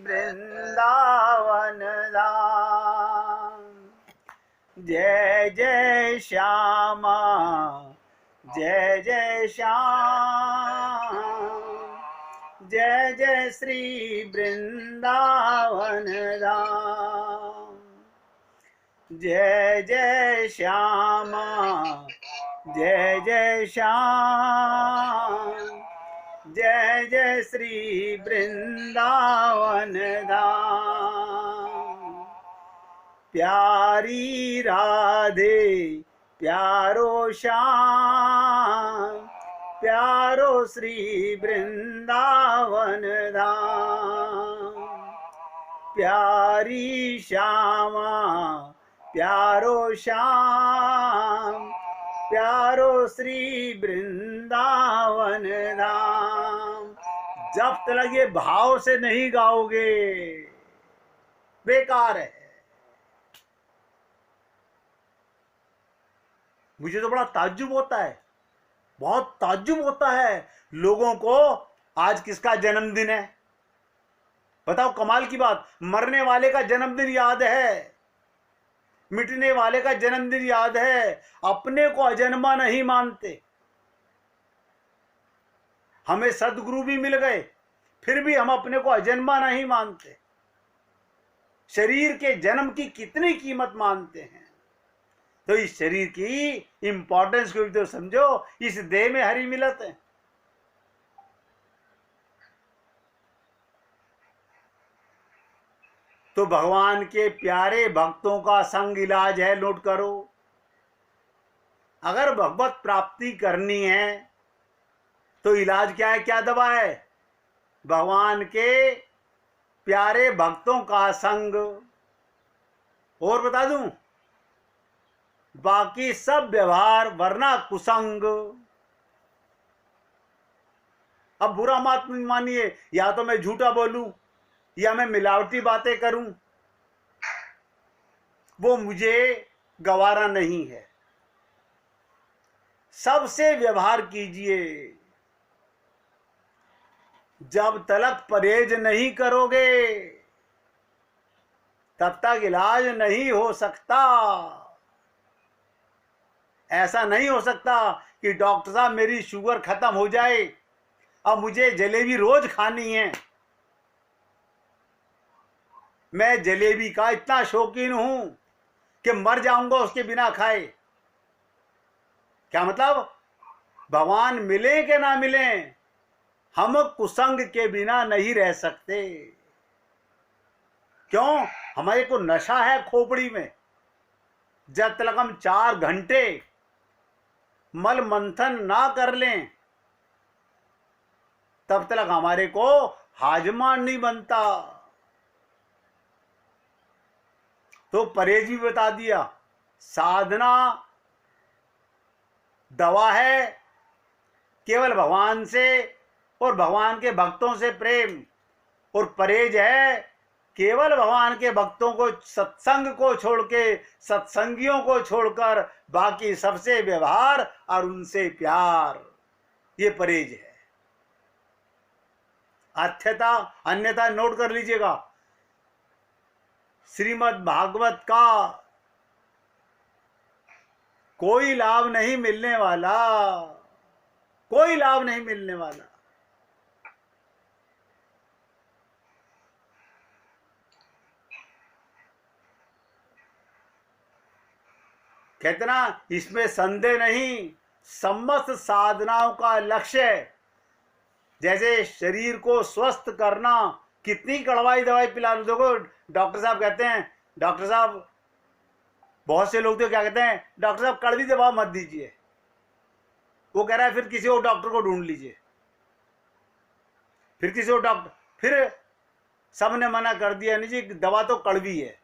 वृंदावन धाम। जय जय श्यामा जय जय श्याम, जय जय श्री वृंदावन धाम। जय जय श्यामा जय जय श्याम, जय जय श्री वृंदावन धाम। प्यारी राधे प्यारो श्याम, प्यारो श्री वृंदावन धाम। प्यारी श्यामा प्यारो श्याम, प्यारो श्री वृंदावन धाम। जब तक ये भाव से नहीं गाओगे बेकार है। मुझे तो बड़ा ताज्जुब होता है, बहुत ताज्जुब होता है लोगों को। आज किसका जन्मदिन है बताओ? कमाल की बात, मरने वाले का जन्मदिन याद है, मिटने वाले का जन्मदिन याद है, अपने को अजन्मा नहीं मानते। हमें सदगुरु भी मिल गए, फिर भी हम अपने को अजन्मा नहीं मानते। शरीर के जन्म की कितनी कीमत मानते हैं। तो इस शरीर की इंपॉर्टेंस को भी तो समझो। इस देह में हरि मिलत है। तो भगवान के प्यारे भक्तों का संग इलाज है। नोट करो, अगर भगवत प्राप्ति करनी है तो इलाज क्या है, क्या दवा है? भगवान के प्यारे भक्तों का संग। और बता दूं, बाकी सब व्यवहार वरना कुसंग। अब बुरा मत मानिए, या तो मैं झूठा बोलूं या मैं मिलावटी बातें करूं, वो मुझे गवारा नहीं है। सबसे व्यवहार कीजिए। जब तक परहेज नहीं करोगे तब तक इलाज नहीं हो सकता। ऐसा नहीं हो सकता कि डॉक्टर साहब मेरी शुगर खत्म हो जाए, अब मुझे जलेबी रोज खानी है। मैं जलेबी का इतना शौकीन हूं कि मर जाऊंगा उसके बिना खाए। क्या मतलब? भगवान मिले कि ना मिले, हम कुसंग के बिना नहीं रह सकते। क्यों? हमारे को नशा है खोपड़ी में। जब तक हम 4 घंटे मल मंथन ना कर लें तब तक हमारे को हाजमा नहीं बनता। तो परहेज भी बता दिया। साधना दवा है केवल भगवान से और भगवान के भक्तों से प्रेम, और परहेज है केवल भगवान के भक्तों को, सत्संग को छोड़ के, सत्संगियों को छोड़कर बाकी सबसे व्यवहार और उनसे प्यार। ये परहेज है। अन्यथा नोट कर लीजिएगा, श्रीमद् भागवत का कोई लाभ नहीं मिलने वाला, कोई लाभ नहीं मिलने वाला। कहते ना, इसमें संदेह नहीं, समस्त साधनाओं का लक्ष्य है। जैसे शरीर को स्वस्थ करना, कितनी कड़वाई दवाई पिला लो। देखो डॉक्टर साहब कहते हैं, डॉक्टर साहब, बहुत से लोग तो क्या कहते हैं, डॉक्टर साहब कड़वी दवा मत दीजिए। वो कह रहा है फिर किसी और डॉक्टर को ढूंढ लीजिए, फिर किसी और डॉक्टर, फिर सबने मना कर दिया, नहीं जी दवा तो कड़वी है।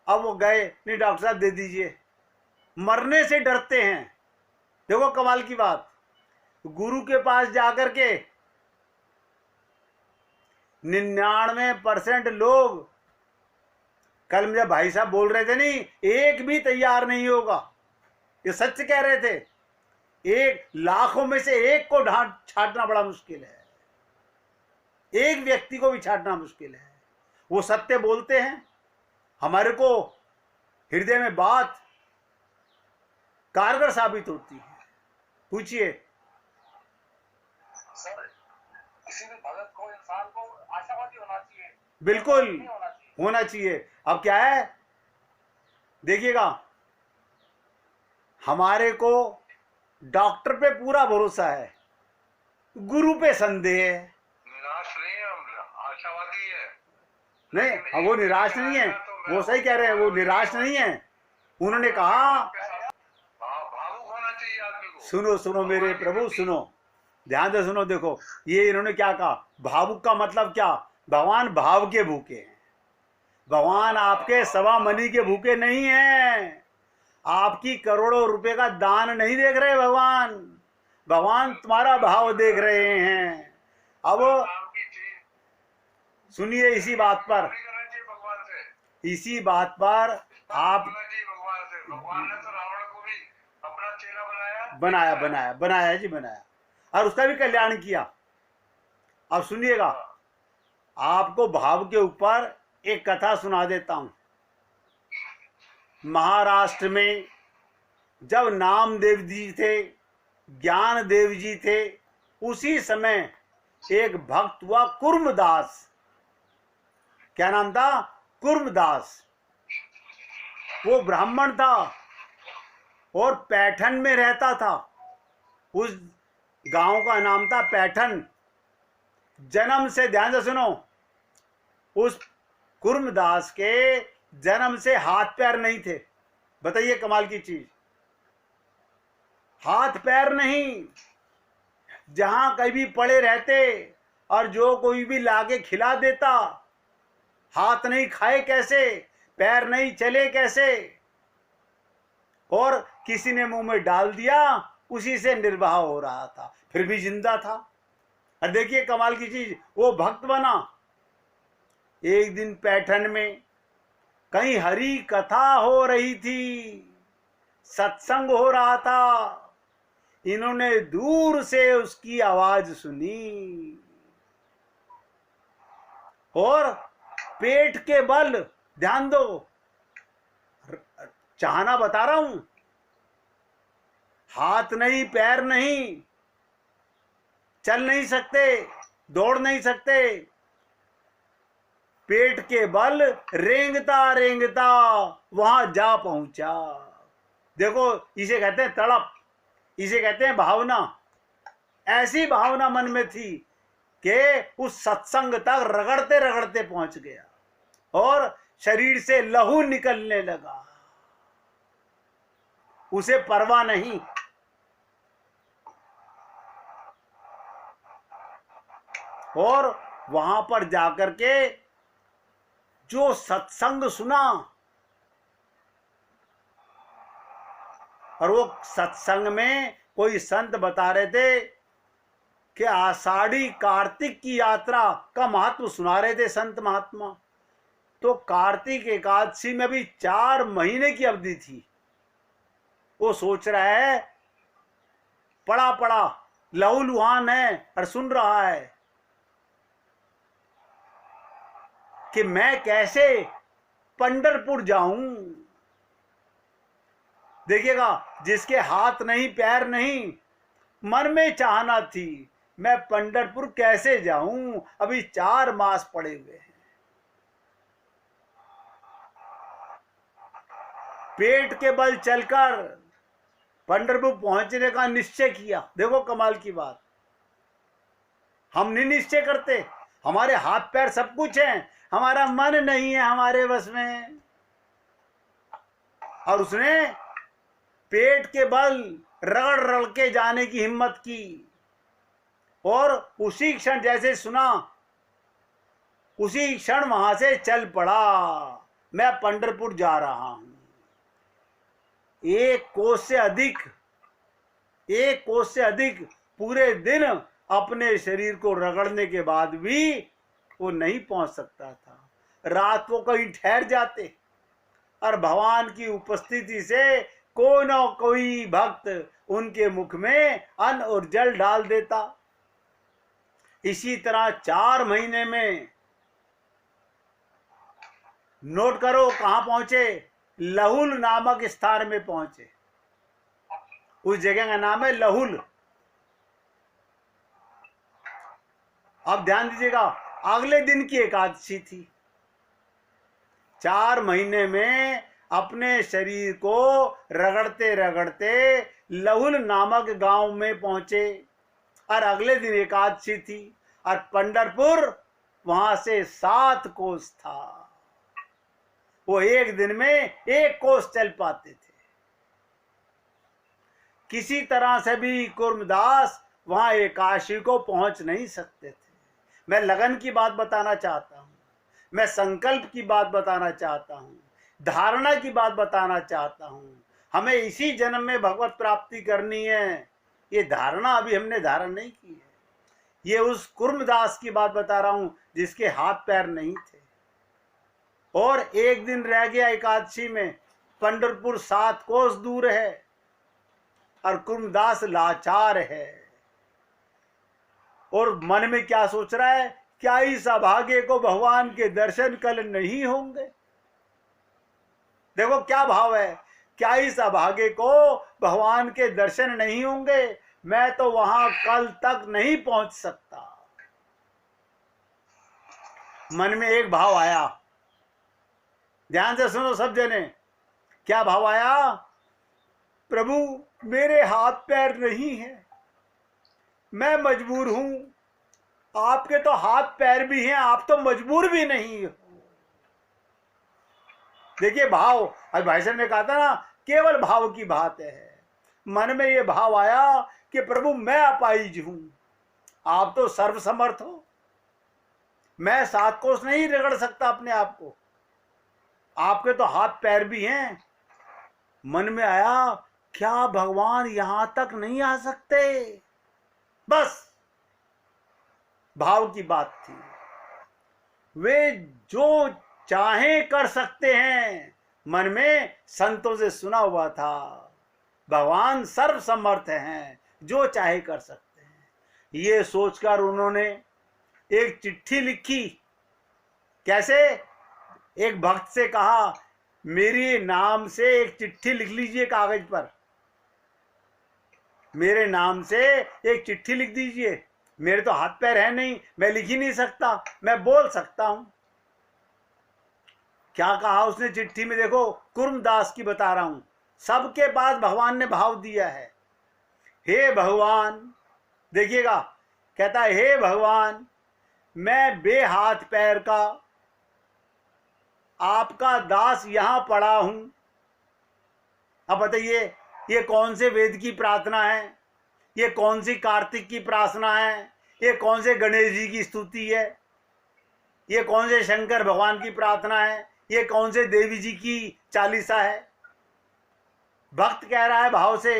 अब वो गए, नहीं डॉक्टर साहब दे दीजिए। मरने से डरते हैं। देखो कमाल की बात, गुरु के पास जाकर के 99% लोग, कल मुझे भाई साहब बोल रहे थे, नहीं एक भी तैयार नहीं होगा। ये सच कह रहे थे। 1 लाखों में से 1 को ढांट छाटना बड़ा मुश्किल है। एक व्यक्ति को भी छांटना मुश्किल है। वो सत्य बोलते हैं, हमारे को हृदय में बात कारगर साबित होती है। पूछिए। सर, किसी भी भगत को, इंसान को आशावादी होना चाहिए, बिल्कुल नहीं होना चाहिए। होना चाहिए। अब क्या है, देखिएगा, हमारे को डॉक्टर पे पूरा भरोसा है, गुरु पे संदेह है। निराश नहीं है, हम आशावादी है। नहीं, अब वो निराश नहीं है, वो सही कह रहे हैं, वो निराश नहीं है। उन्होंने कहा, भावुक होना चाहिए आदमी को। सुनो सुनो मेरे प्रभु, सुनो, ध्यान से सुनो। देखो, ये इन्होंने क्या कहा, भावुक का मतलब क्या, भगवान भाव के भूखे हैं। भगवान आपके सवा मनी के भूखे नहीं हैं, आपकी करोड़ों रुपए का दान नहीं देख रहे भगवान। भगवान तुम्हारा भाव देख रहे हैं। अब सुनिए, इसी बात पर, इसी बात पर आप, भगवान ने तो रावण को भी अपना चेला बनाया बनाया बनाया जी, बनाया, और उसका भी कल्याण किया। अब सुनिएगा, आपको भाव के ऊपर एक कथा सुना देता हूं। महाराष्ट्र में जब नामदेव जी थे, ज्ञान देव जी थे, उसी समय एक भक्त हुआ कुर्मदास। क्या नाम था, कुर्मदास। वो ब्राह्मण था और पैठन में रहता था। उस गांव का नाम था पैठन। जन्म से, ध्यान से सुनो, उस कुर्मदास के जन्म से हाथ पैर नहीं थे। बताइए कमाल की चीज, हाथ पैर नहीं, जहां कभी पड़े रहते और जो कोई भी लाके खिला देता। हाथ नहीं खाए कैसे, पैर नहीं चले कैसे, और किसी ने मुंह में डाल दिया, उसी से निर्वाह हो रहा था, फिर भी जिंदा था। और देखिए कमाल की चीज, वो भक्त बना। एक दिन पैठन में कहीं हरि कथा हो रही थी, सत्संग हो रहा था। इन्होंने दूर से उसकी आवाज सुनी और पेट के बल, ध्यान दो, चाहना बता रहा हूं, हाथ नहीं पैर नहीं, चल नहीं सकते, दौड़ नहीं सकते, पेट के बल रेंगता रेंगता वहां जा पहुंचा। देखो, इसे कहते हैं तड़प, इसे कहते हैं भावना। ऐसी भावना मन में थी कि उस सत्संग तक रगड़ते रगड़ते पहुंच गया और शरीर से लहू निकलने लगा। उसे परवाह नहीं। और वहां पर जाकर के जो सत्संग सुना, और वो सत्संग में कोई संत बता रहे थे कि आषाढ़ी कार्तिक की यात्रा का महत्व सुना रहे थे संत महात्मा। तो कार्तिक एकादशी में भी 4 महीने की अवधि थी। वो सोच रहा है, पड़ा पड़ा लहूलुहान है और सुन रहा है कि मैं कैसे पंढरपुर जाऊं। देखिएगा, जिसके हाथ नहीं पैर नहीं, मन में चाहना थी मैं पंढरपुर कैसे जाऊं, अभी 4 मास पड़े हुए हैं। पेट के बल चलकर पंढरपुर पहुंचने का निश्चय किया। देखो कमाल की बात, हम नहीं निश्चय करते, हमारे हाथ पैर सब कुछ है, हमारा मन नहीं है हमारे बस में। और उसने पेट के बल रगड़ रगड़ के जाने की हिम्मत की और उसी क्षण जैसे सुना, उसी क्षण वहां से चल पड़ा, मैं पंढरपुर जा रहा हूं। 1 कोस से अधिक पूरे दिन अपने शरीर को रगड़ने के बाद भी वो नहीं पहुंच सकता था। रात को कहीं ठहर जाते और भगवान की उपस्थिति से कोई न कोई भक्त उनके मुख में अन्न और जल डाल देता। इसी तरह 4 महीने में, नोट करो कहां पहुंचे, लहुल नामक स्थान में पहुंचे। उस जगह का नाम है लहुल। अब ध्यान दीजिएगा, अगले दिन की एकादशी थी। 4 महीने में अपने शरीर को रगड़ते रगड़ते लहुल नामक गांव में पहुंचे और अगले दिन एकादशी थी और पंढरपुर वहां से 7 कोस था। वो एक दिन में 1 कोस चल पाते थे। किसी तरह से भी कुर्मदास वहां एकादशी को पहुंच नहीं सकते थे। मैं लगन की बात बताना चाहता हूं, मैं संकल्प की बात बताना चाहता हूं, धारणा की बात बताना चाहता हूं। हमें इसी जन्म में भगवत प्राप्ति करनी है, ये धारणा अभी हमने धारण नहीं की है। ये उस कुर्मदास की बात बता रहा हूं जिसके हाथ पैर नहीं थे और एक दिन रह गया एकादशी में। पंढरपुर 7 कोस दूर है और कुर्मदास लाचार है और मन में क्या सोच रहा है, क्या इस अभागे को भगवान के दर्शन कल नहीं होंगे। देखो क्या भाव है, क्या इस अभागे को भगवान के दर्शन नहीं होंगे, मैं तो वहां कल तक नहीं पहुंच सकता। मन में एक भाव आया, ध्यान से सुनो सब जने। क्या भाव आया, प्रभु मेरे हाथ पैर नहीं है, मैं मजबूर हूं। आपके तो हाथ पैर भी हैं, आप तो मजबूर भी नहीं हो। देखिए भाव, अभी भाई साहब ने कहा था ना, केवल भाव की बात है। मन में ये भाव आया कि प्रभु मैं अपाहिज हूं, आप तो सर्वसमर्थ हो, मैं 7 कोस नहीं रगड़ सकता अपने आप को, आपके तो हाथ पैर भी हैं। मन में आया, क्या भगवान यहां तक नहीं आ सकते। बस भाव की बात थी। वे जो चाहे कर सकते हैं, मन में संतों से सुना हुआ था, भगवान सर्वसमर्थ हैं, जो चाहे कर सकते हैं। ये सोचकर उन्होंने एक चिट्ठी लिखी। कैसे, एक भक्त से कहा, मेरे नाम से एक चिट्ठी लिख लीजिए कागज पर, मेरे नाम से एक चिट्ठी लिख दीजिए। मेरे तो हाथ पैर है नहीं, मैं लिख ही नहीं सकता, मैं बोल सकता हूं। क्या कहा उसने चिट्ठी में, देखो कुर्मदास की बता रहा हूं, सबके पास भगवान ने भाव दिया है। हे भगवान, देखिएगा, कहता है हे भगवान, मैं बेहाथ पैर का आपका दास यहां पड़ा हूं। अब बताइए, ये कौन से वेद की प्रार्थना है, ये कौन सी कार्तिक की प्रार्थना है, ये कौन से गणेश जी की स्तुति है, ये कौन से शंकर भगवान की प्रार्थना है, ये कौन से देवी जी की चालीसा है। भक्त कह रहा है भाव से,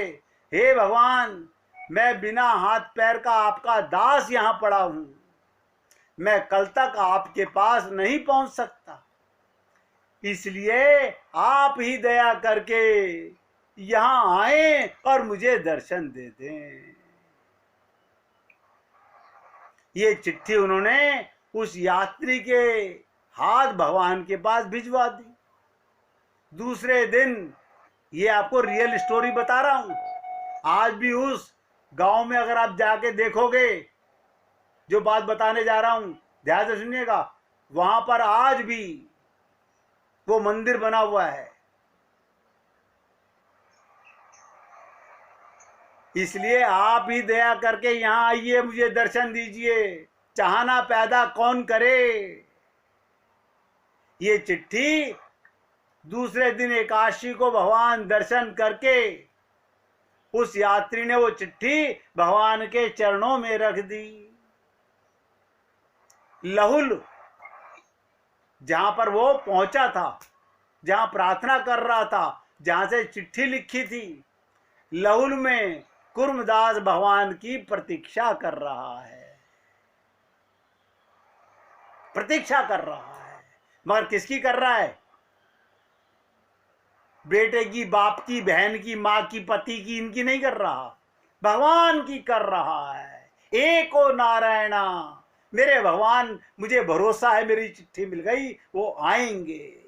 हे भगवान, मैं बिना हाथ पैर का आपका दास यहां पड़ा हूं, मैं कल तक आपके पास नहीं पहुंच सकता, इसलिए आप ही दया करके यहां आए और मुझे दर्शन दे दें। ये चिट्ठी उन्होंने उस यात्री के हाथ भगवान के पास भिजवा दी। दूसरे दिन, ये आपको रियल स्टोरी बता रहा हूं, आज भी उस गांव में अगर आप जाके देखोगे, जो बात बताने जा रहा हूं ध्यान से सुनिएगा, वहां पर आज भी वो मंदिर बना हुआ है। इसलिए आप ही दया करके यहां आइए, मुझे दर्शन दीजिए, चाहना पैदा कौन करे। ये चिट्ठी दूसरे दिन एकादशी को भगवान दर्शन करके, उस यात्री ने वो चिट्ठी भगवान के चरणों में रख दी। लहुल, जहां पर वो पहुंचा था, जहां प्रार्थना कर रहा था, जहां से चिट्ठी लिखी थी, लहुल में कुर्मदास भगवान की प्रतीक्षा कर रहा है, प्रतीक्षा कर रहा है। मगर किसकी कर रहा है, बेटे की, बाप की, बहन की, मां की, पति की, इनकी नहीं कर रहा, भगवान की कर रहा है। एको नारायणा। मेरे भगवान, मुझे भरोसा है, मेरी चिट्ठी मिल गई, वो आएंगे।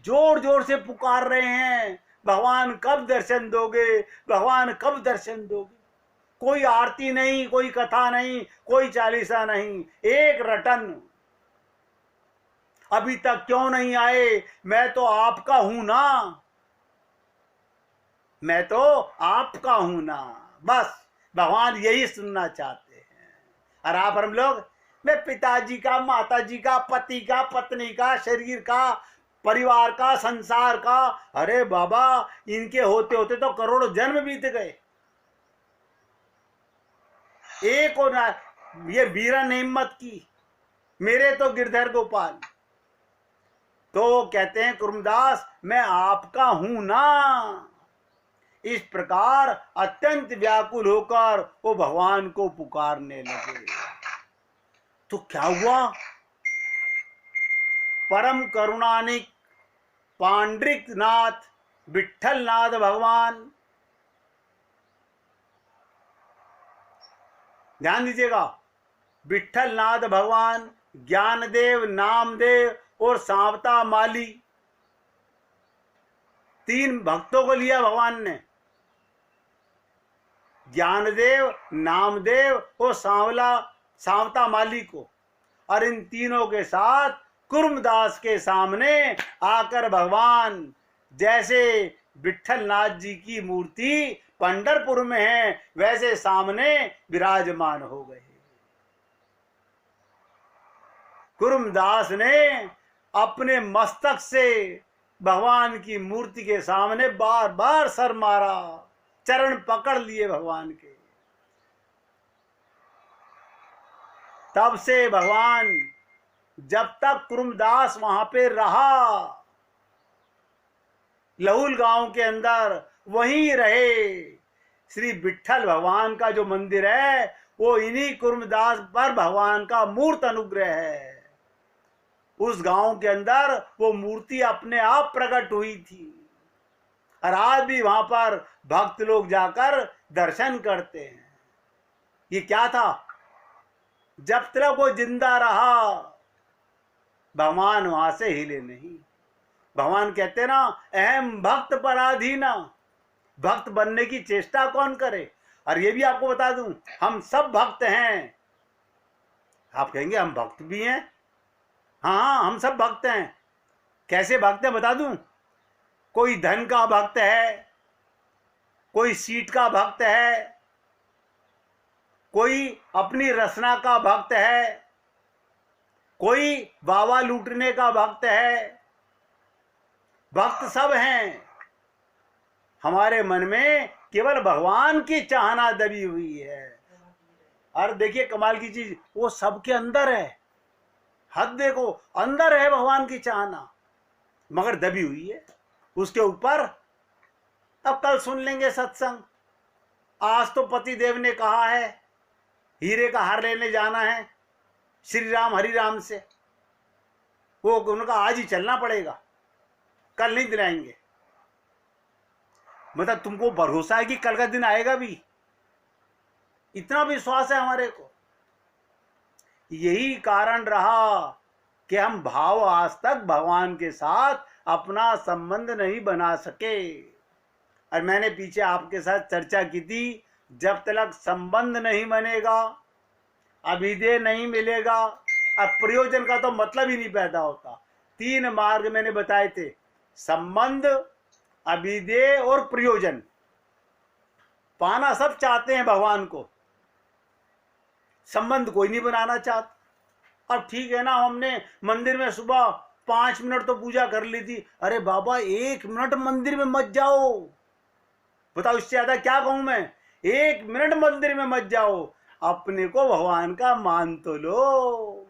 जोर जोर से पुकार रहे हैं, भगवान कब दर्शन दोगे, भगवान कब दर्शन दोगे। कोई आरती नहीं, कोई कथा नहीं, कोई चालीसा नहीं, एक रटन। अभी तक क्यों नहीं आए, मैं तो आपका हूं ना, मैं तो आपका हूं ना। बस भगवान यही सुनना चाहते हैं। और आप हम लोग, मैं पिताजी का, माताजी का, पति का, पत्नी का, शरीर का, परिवार का, संसार का, अरे बाबा, इनके होते होते तो करोड़ों जन्म बीत गए। एक और ना, ये वीरन हिम्मत की, मेरे तो गिरधर गोपाल। तो कहते हैं कुर्मदास, मैं आपका हूं ना। इस प्रकार अत्यंत व्याकुल होकर वो भगवान को पुकारने लगे। तो क्या हुआ, परम करुणानिक पांड्रिक नाथ विठल नाथ भगवान, ध्यान दीजिएगा, विठल नाथ भगवान, ज्ञानदेव, नामदेव और सांवता माली, तीन भक्तों को लिया भगवान ने। ज्ञानदेव, नामदेव और सांवता माली को। और इन तीनों के साथ कुर्मदास के सामने आकर भगवान, जैसे विठल नाथ जी की मूर्ति पंढरपुर में है, वैसे सामने विराजमान हो गए। कुर्मदास ने अपने मस्तक से भगवान की मूर्ति के सामने बार बार सर मारा, चरण पकड़ लिए भगवान के। तब से भगवान, जब तक कुर्मदास वहां पे रहा, लहुल गांव के अंदर वहीं रहे। श्री विठल भगवान का जो मंदिर है, वो इन्हीं कुर्मदास पर भगवान का मूर्त अनुग्रह है। उस गांव के अंदर वो मूर्ति अपने आप प्रकट हुई थी। और आज भी वहां पर भक्त लोग जाकर दर्शन करते हैं। ये क्या था, जब तक वो जिंदा रहा, भगवान वहां से हिले नहीं। भगवान कहते ना, अहम भक्त पराधीना, भक्त बनने की चेष्टा कौन करे। और ये भी आपको बता दूं, हम सब भक्त हैं। आप कहेंगे हम भक्त भी हैं, हाँ हम सब भक्त हैं। कैसे भक्त हैं बता दूं, कोई धन का भक्त है, कोई सीट का भक्त है, कोई अपनी रचना का भक्त है, कोई वावा लूटने का भक्त है। भक्त सब हैं। हमारे मन में केवल भगवान की चाहना दबी हुई है। और देखिए कमाल की चीज, वो सबके अंदर है। हद देखो, अंदर है भगवान की चाहना, मगर दबी हुई है। उसके ऊपर अब कल सुन लेंगे सत्संग। आज तो पति देव ने कहा है हीरे का हार लेने जाना है श्री राम हरि राम से, वो उनका आज ही चलना पड़ेगा, कल नहीं दिलाएंगे। मतलब तुमको भरोसा है कि कल का दिन आएगा भी, इतना विश्वास है हमारे को। यही कारण रहा कि हम भाव आज तक भगवान के साथ अपना संबंध नहीं बना सके। और मैंने पीछे आपके साथ चर्चा की थी, जब तक संबंध नहीं बनेगा, अभिधेय नहीं मिलेगा, अब प्रयोजन का तो मतलब ही नहीं पैदा होता। तीन मार्ग मैंने बताए थे, संबंध, अभिधेय और प्रयोजन। पाना सब चाहते हैं भगवान को, संबंध कोई नहीं बनाना चाहता। अब ठीक है ना, हमने मंदिर में सुबह 5 मिनट तो पूजा कर ली थी। अरे बाबा 1 मिनट मंदिर में मत जाओ, बताओ इससे ज्यादा क्या कहूं मैं। 1 मिनट मंदिर में मत जाओ, अपने को भगवान का मान तो लो।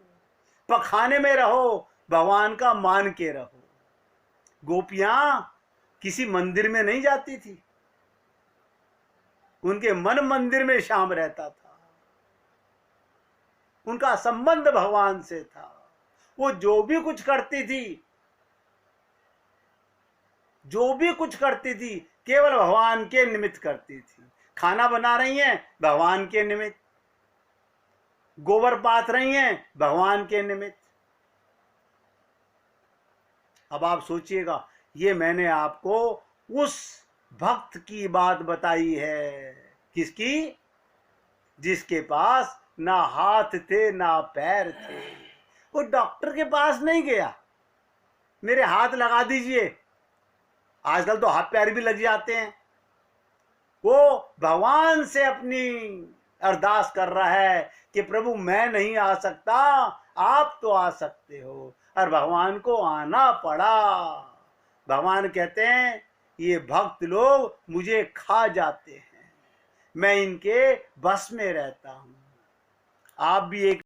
पखाने में रहो, भगवान का मान के रहो। गोपियां किसी मंदिर में नहीं जाती थी, उनके मन मंदिर में श्याम रहता था। उनका संबंध भगवान से था। वो जो भी कुछ करती थी, जो भी कुछ करती थी, केवल भगवान के निमित्त करती थी। खाना बना रही हैं भगवान के निमित्त, गोबर पाथ रही हैं भगवान के निमित्त। अब आप सोचिएगा, ये मैंने आपको उस भक्त की बात बताई है। किसकी? जिसके पास ना हाथ थे ना पैर थे। वो डॉक्टर के पास नहीं गया, मेरे हाथ लगा दीजिए, आजकल तो हाथ पैर भी लग जाते हैं। वो भगवान से अपनी अरदास कर रहा है कि प्रभु मैं नहीं आ सकता, आप तो आ सकते हो। और भगवान को आना पड़ा। भगवान कहते हैं ये भक्त लोग मुझे खा जाते हैं, मैं इनके बस में रहता हूं। आप भी एक